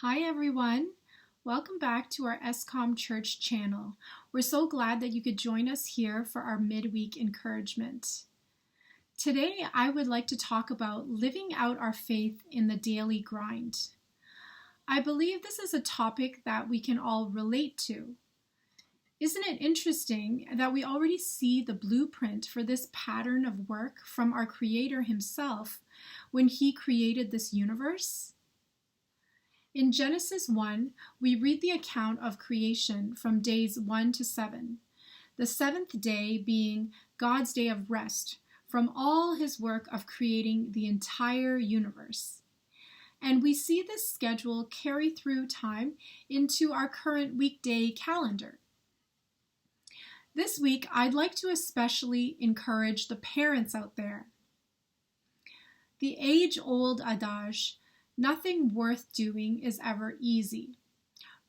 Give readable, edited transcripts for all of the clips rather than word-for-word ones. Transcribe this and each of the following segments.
Hi everyone, welcome back to our SCOM Church channel. We're so glad that you could join us here for our midweek encouragement. Today I would like to talk about living out our faith in the daily grind. I believe this is a topic that we can all relate to. Isn't it interesting that we already see the blueprint for this pattern of work from our Creator himself when he created this universe? In Genesis 1, we read the account of creation from days 1 to 7, the seventh day being God's day of rest from all his work of creating the entire universe. And we see this schedule carry through time into our current weekday calendar. This week, I'd like to especially encourage the parents out there. The age-old adage, "Nothing worth doing is ever easy,"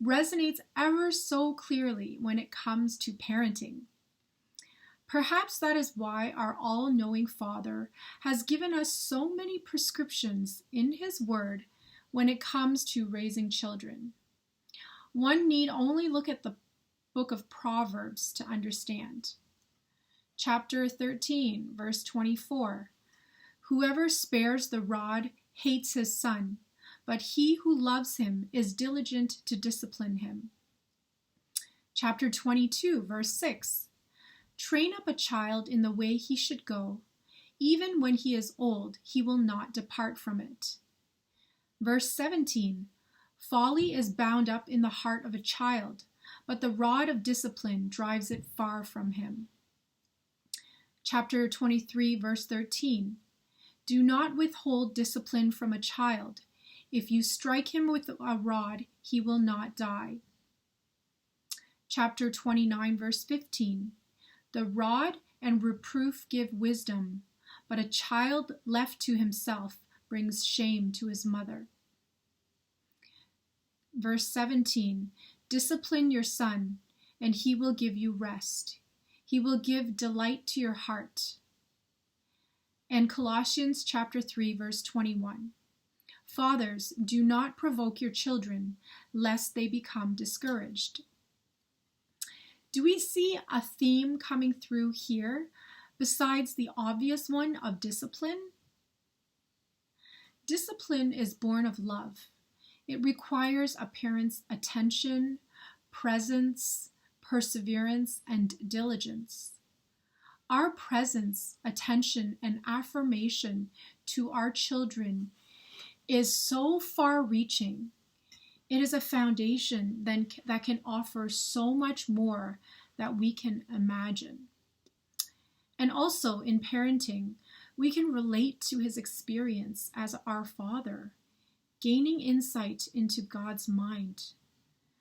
resonates ever so clearly when it comes to parenting. Perhaps that is why our all-knowing Father has given us so many prescriptions in his word when it comes to raising children. One need only look at the book of Proverbs to understand. Chapter 13, verse 24, "Whoever spares the rod hates his son, but he who loves him is diligent to discipline him." Chapter 22, verse 6, "Train up a child in the way he should go. Even when he is old, he will not depart from it." Verse 17, "Folly is bound up in the heart of a child, but the rod of discipline drives it far from him." Chapter 23, verse 13, "Do not withhold discipline from a child. If you strike him with a rod, he will not die." Chapter 29, verse 15, "The rod and reproof give wisdom, but a child left to himself brings shame to his mother." Verse 17, "Discipline your son, and he will give you rest. He will give delight to your heart." And Colossians chapter 3, verse 21, "Fathers, do not provoke your children, lest they become discouraged." Do we see a theme coming through here, besides the obvious one of discipline? Discipline is born of love. It requires a parent's attention, presence, perseverance, and diligence. Our presence, attention, and affirmation to our children is so far-reaching. It is a foundation that can offer so much more that we can imagine. And also in parenting, we can relate to his experience as our father, gaining insight into God's mind,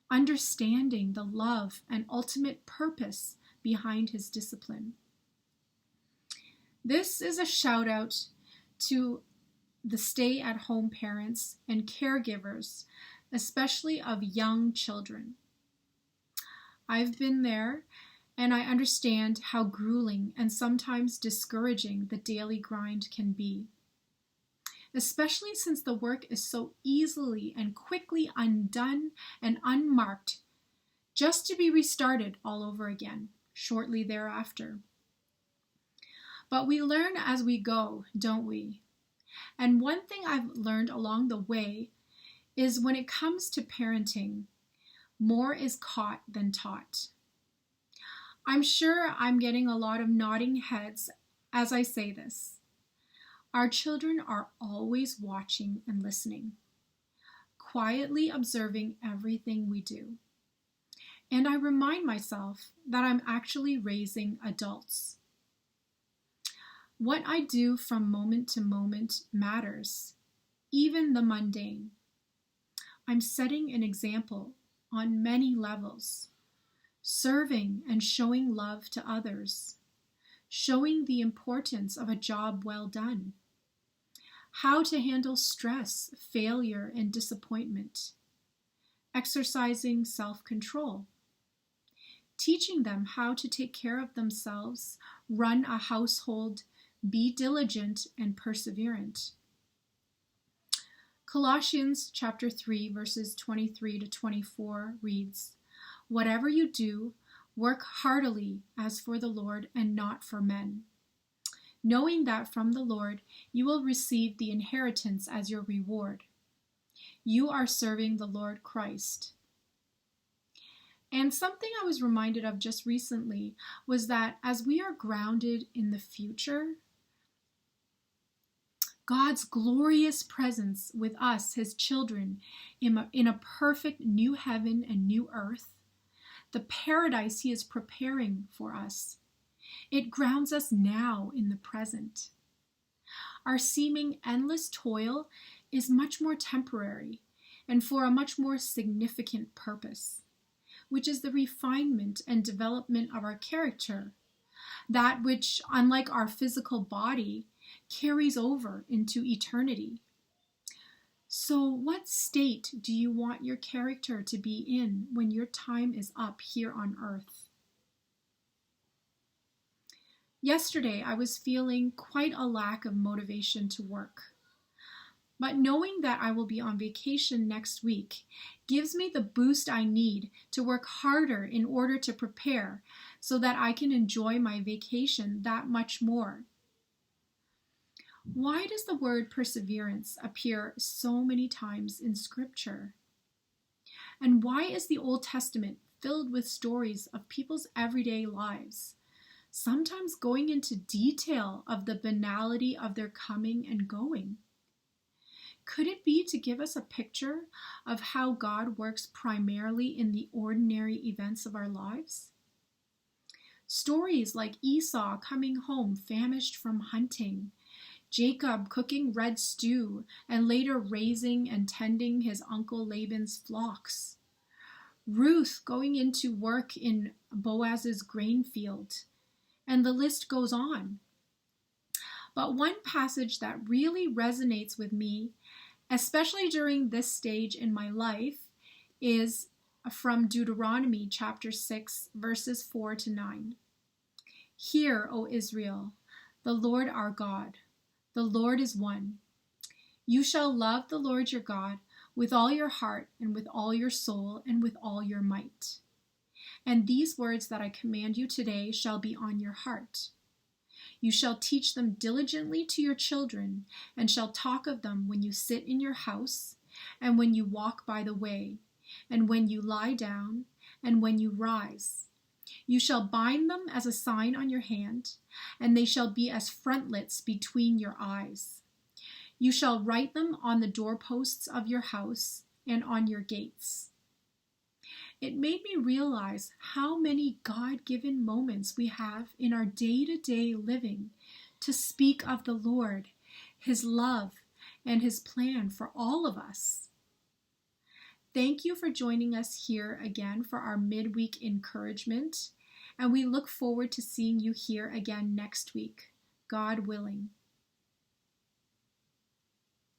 understanding the love and ultimate purpose behind his discipline. This is a shout out to the stay-at-home parents and caregivers, especially of young children. I've been there, and I understand how grueling and sometimes discouraging the daily grind can be, especially since the work is so easily and quickly undone and unmarked, just to be restarted all over again shortly thereafter. But we learn as we go, don't we? And one thing I've learned along the way is when it comes to parenting, more is caught than taught. I'm sure I'm getting a lot of nodding heads as I say this. Our children are always watching and listening, quietly observing everything we do. And I remind myself that I'm actually raising adults. What I do from moment to moment matters, even the mundane. I'm setting an example on many levels, serving and showing love to others, showing the importance of a job well done, how to handle stress, failure, and disappointment, exercising self-control, teaching them how to take care of themselves, run a household, be diligent and perseverant. Colossians chapter 3, verses 23 to 24 reads, "Whatever you do, work heartily as for the Lord and not for men, knowing that from the Lord you will receive the inheritance as your reward. You are serving the Lord Christ." And something I was reminded of just recently was that as we are grounded in the future, God's glorious presence with us, his children, in a perfect new heaven and new earth, the paradise he is preparing for us, it grounds us now in the present. Our seeming endless toil is much more temporary and for a much more significant purpose, which is the refinement and development of our character, that which, unlike our physical body, carries over into eternity. So, what state do you want your character to be in when your time is up here on earth? Yesterday, I was feeling quite a lack of motivation to work. But knowing that I will be on vacation next week gives me the boost I need to work harder in order to prepare so that I can enjoy my vacation that much more. Why does the word perseverance appear so many times in Scripture? And why is the Old Testament filled with stories of people's everyday lives, sometimes going into detail of the banality of their coming and going? Could it be to give us a picture of how God works primarily in the ordinary events of our lives? Stories like Esau coming home famished from hunting, Jacob cooking red stew and later raising and tending his uncle Laban's flocks, Ruth going into work in Boaz's grain field, and the list goes on. But one passage that really resonates with me, especially during this stage in my life, is from Deuteronomy chapter 6, verses 4 to 9. "Hear, O Israel, the Lord our God, the Lord is one. You shall love the Lord your God with all your heart and with all your soul and with all your might. And these words that I command you today shall be on your heart. You shall teach them diligently to your children, and shall talk of them when you sit in your house, and when you walk by the way, and when you lie down, and when you rise. You shall bind them as a sign on your hand, and they shall be as frontlets between your eyes. You shall write them on the doorposts of your house and on your gates." It made me realize how many God-given moments we have in our day-to-day living to speak of the Lord, his love, and his plan for all of us. Thank you for joining us here again for our midweek encouragement, and we look forward to seeing you here again next week, God willing.